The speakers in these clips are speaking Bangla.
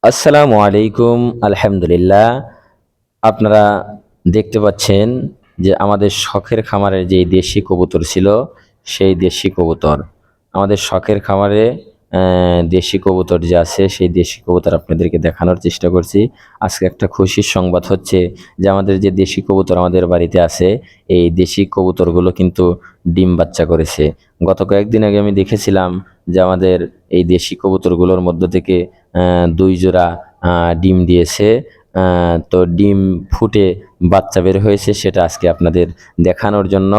আসসালামু আলাইকুম। আলহামদুলিল্লাহ। আপনারা দেখতে পাচ্ছেন যে আমাদের শখের খামারের যেই দেশি কবুতর ছিল, সেই দেশি কবুতর। আমাদের শখের খামারে দেশি কবুতর যে আছে, সেই দেশি কবুতর আপনাদেরকে দেখানোর চেষ্টা করছি। আজকে একটা খুশির সংবাদ হচ্ছে যে আমাদের যে দেশি কবুতর আমাদের বাড়িতে আছে, এই দেশি কবুতরগুলো কিন্তু ডিম বাচ্চা করেছে। গত কয়েকদিন আগে আমি দেখেছিলাম যে আমাদের এই দেশি কবুতরগুলোর মধ্য থেকে ২ জোড়া ডিম দিয়েছে। তো ডিম ফুটে বাচ্চা বের হয়েছে, সেটা আজকে আপনাদের দেখানোর জন্য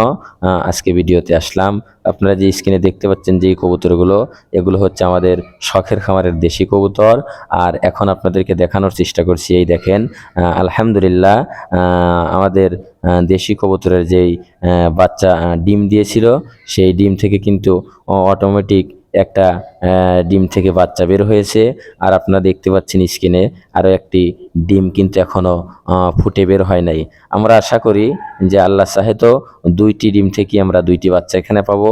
আজকে ভিডিওতে আসলাম। আপনারা যে স্ক্রিনে দেখতে পাচ্ছেন যে এই কবুতরগুলো, এগুলো হচ্ছে আমাদের শখের খামারের দেশি কবুতর। আর এখন আপনাদেরকে দেখানোর চেষ্টা করছি, এই দেখেন আলহামদুলিল্লাহ আমাদের দেশি কবুতরের যেই বাচ্চা ডিম দিয়েছিল, সেই ডিম থেকে কিন্তু অটোমেটিক একটা ডিম থেকে বাচ্চা বের হয়েছে। আর আপনারা দেখতে পাচ্ছেন স্ক্রিনে আরও একটি ডিম কিন্তু এখনও ফুটে বের হয় নাই। আমরা আশা করি যে আল্লাহ চাহে তো ২টি ডিম থেকে আমরা ২টি বাচ্চা এখানে পাবো।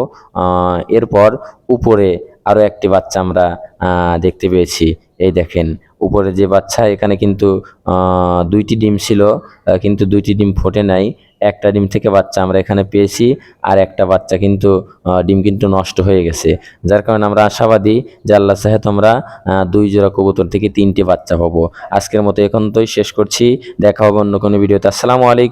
এরপর উপরে আরও একটি বাচ্চা আমরা দেখতে পেয়েছি। এই দেখেন উপরে যে বাচ্চা, এখানে কিন্তু ২টি ডিম ছিল, কিন্তু ২টি ডিম ফোটে নাই। একটা ডিম থেকে বাচ্চা আমরা এখানে পেয়েছি, আর একটা বাচ্চা কিন্তু ডিম কিন্তু নষ্ট হয়ে গেছে। যার কারণে আমরা আশাবাদী যে আল্লাহ চাহে আমরা ২ জোড়া কবুতর থেকে ৩টি বাচ্চা পাবো। আজকের মতো এখানটাই শেষ করছি। দেখা হবে অন্য কোনো ভিডিওতে। আসসালামু আলাইকুম।